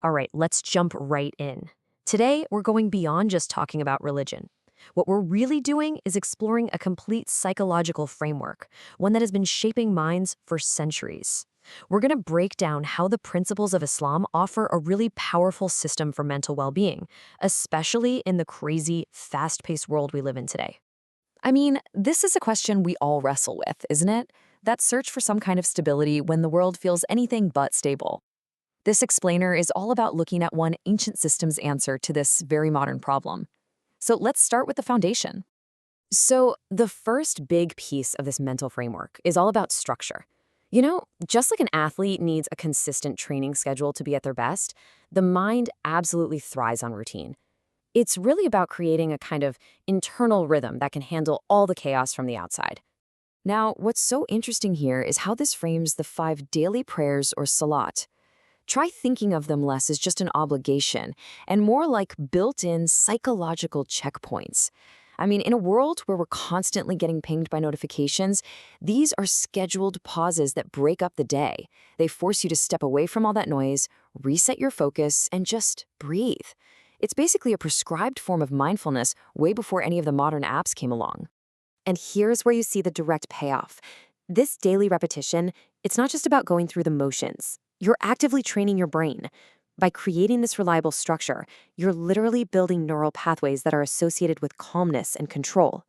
All right, let's jump right in. Today, we're going beyond just talking about religion. What we're really doing is exploring a complete psychological framework, one that has been shaping minds for centuries. We're going to break down how the principles of Islam offer a really powerful system for mental well being, especially in the crazy, fast paced world we live in today. I mean, this is a question we all wrestle with, isn't it? That search for some kind of stability when the world feels anything but stable. This explainer is all about looking at one ancient system's answer to this very modern problem. So let's start with the foundation. So, the first big piece of this mental framework is all about structure. You know, just like an athlete needs a consistent training schedule to be at their best, the mind absolutely thrives on routine. It's really about creating a kind of internal rhythm that can handle all the chaos from the outside. Now, what's so interesting here is how this frames the 5 daily prayers or salat. Try thinking of them less as just an obligation and more like built-in psychological checkpoints. I mean, in a world where we're constantly getting pinged by notifications, these are scheduled pauses that break up the day. They force you to step away from all that noise, reset your focus, and just breathe. It's basically a prescribed form of mindfulness way before any of the modern apps came along. And here's where you see the direct payoff. This daily repetition, it's not just about going through the motions. You're actively training your brain. By creating this reliable structure, you're literally building neural pathways that are associated with calmness and control.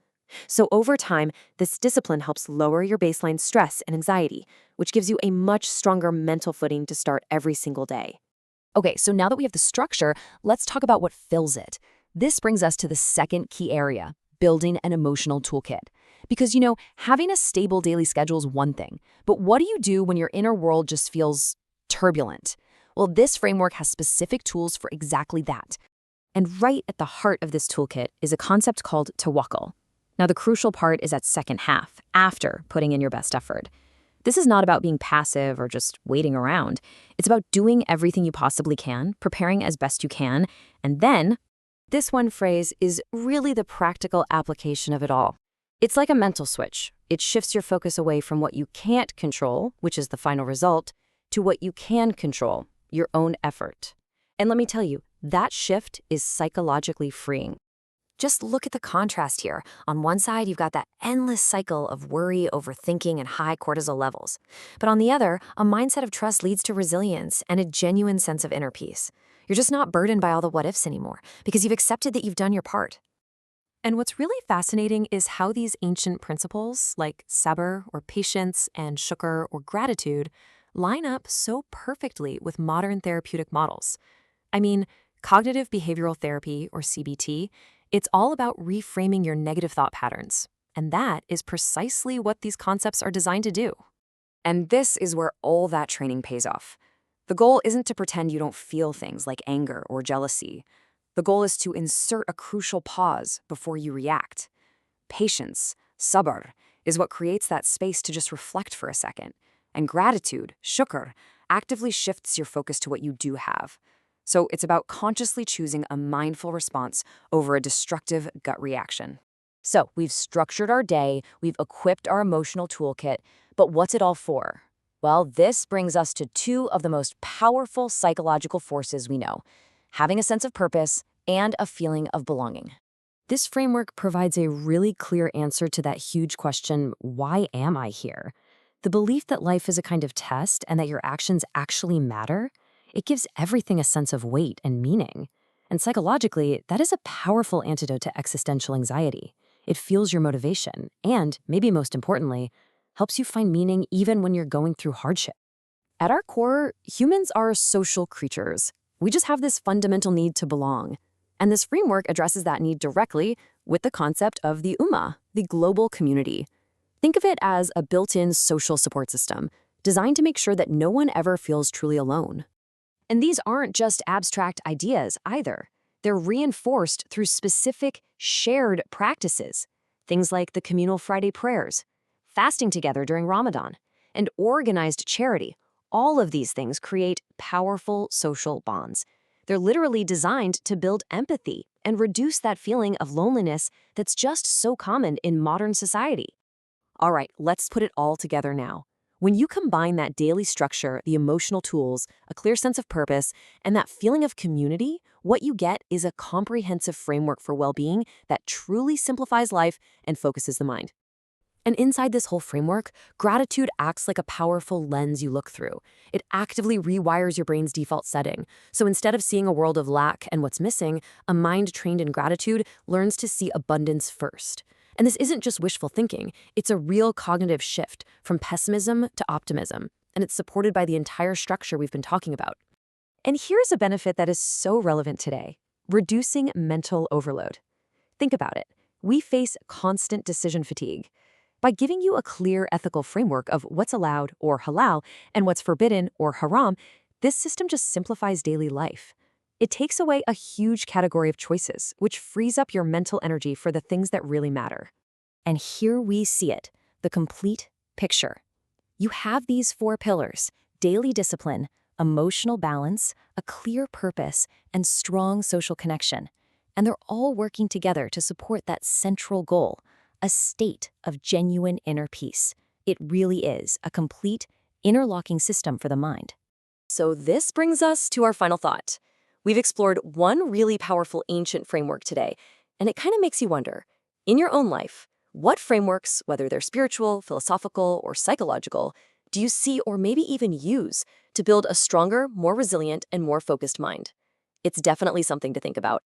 So over time, this discipline helps lower your baseline stress and anxiety, which gives you a much stronger mental footing to start every single day. Okay, so now that we have the structure, let's talk about what fills it. This brings us to the second key area, building an emotional toolkit. Because, having a stable daily schedule is one thing, but what do you do when your inner world just feels turbulent? Well, this framework has specific tools for exactly that. And right at the heart of this toolkit is a concept called Tawakkul. Now, the crucial part is that second half, after putting in your best effort. This is not about being passive or just waiting around. It's about doing everything you possibly can, preparing as best you can, and then, this one phrase is really the practical application of it all. It's like a mental switch. It shifts your focus away from what you can't control, which is the final result, to what you can control, your own effort. And let me tell you, that shift is psychologically freeing. Just look at the contrast here. On one side, you've got that endless cycle of worry, overthinking, and high cortisol levels. But on the other, a mindset of trust leads to resilience and a genuine sense of inner peace. You're just not burdened by all the what-ifs anymore because you've accepted that you've done your part. And what's really fascinating is how these ancient principles, like Sabr or patience and shukr or gratitude, line up so perfectly with modern therapeutic models. I mean, cognitive behavioral therapy, or CBT, it's all about reframing your negative thought patterns. And that is precisely what these concepts are designed to do. And this is where all that training pays off. The goal isn't to pretend you don't feel things like anger or jealousy. The goal is to insert a crucial pause before you react. Patience, sabr, is what creates that space to just reflect for a second. And gratitude, shukr, actively shifts your focus to what you do have. So it's about consciously choosing a mindful response over a destructive gut reaction. So we've structured our day, we've equipped our emotional toolkit, but what's it all for? Well, this brings us to two of the most powerful psychological forces we know: having a sense of purpose and a feeling of belonging. This framework provides a really clear answer to that huge question, why am I here? The belief that life is a kind of test and that your actions actually matter, it gives everything a sense of weight and meaning. And psychologically, that is a powerful antidote to existential anxiety. It fuels your motivation and, maybe most importantly, helps you find meaning even when you're going through hardship. At our core, humans are social creatures. We just have this fundamental need to belong. And this framework addresses that need directly with the concept of the ummah, the global community. Think of it as a built-in social support system designed to make sure that no one ever feels truly alone. And these aren't just abstract ideas either. They're reinforced through specific shared practices, things like the communal Friday prayers, fasting together during Ramadan, and organized charity. All of these things create powerful social bonds. They're literally designed to build empathy and reduce that feeling of loneliness that's just so common in modern society. All right, let's put it all together now. When you combine that daily structure, the emotional tools, a clear sense of purpose, and that feeling of community, what you get is a comprehensive framework for well-being that truly simplifies life and focuses the mind. And inside this whole framework, gratitude acts like a powerful lens you look through. It actively rewires your brain's default setting. So instead of seeing a world of lack and what's missing, a mind trained in gratitude learns to see abundance first. And this isn't just wishful thinking, it's a real cognitive shift from pessimism to optimism. And it's supported by the entire structure we've been talking about. And here's a benefit that is so relevant today: reducing mental overload. Think about it. We face constant decision fatigue. By giving you a clear ethical framework of what's allowed or halal and what's forbidden or haram, this system just simplifies daily life. It takes away a huge category of choices, which frees up your mental energy for the things that really matter. And here we see it, the complete picture. You have these 4 pillars: daily discipline, emotional balance, a clear purpose, and strong social connection. And they're all working together to support that central goal: a state of genuine inner peace. It really is a complete, interlocking system for the mind. So this brings us to our final thought. We've explored one really powerful ancient framework today, and it kind of makes you wonder, in your own life, what frameworks, whether they're spiritual, philosophical, or psychological, do you see or maybe even use to build a stronger, more resilient, and more focused mind? It's definitely something to think about.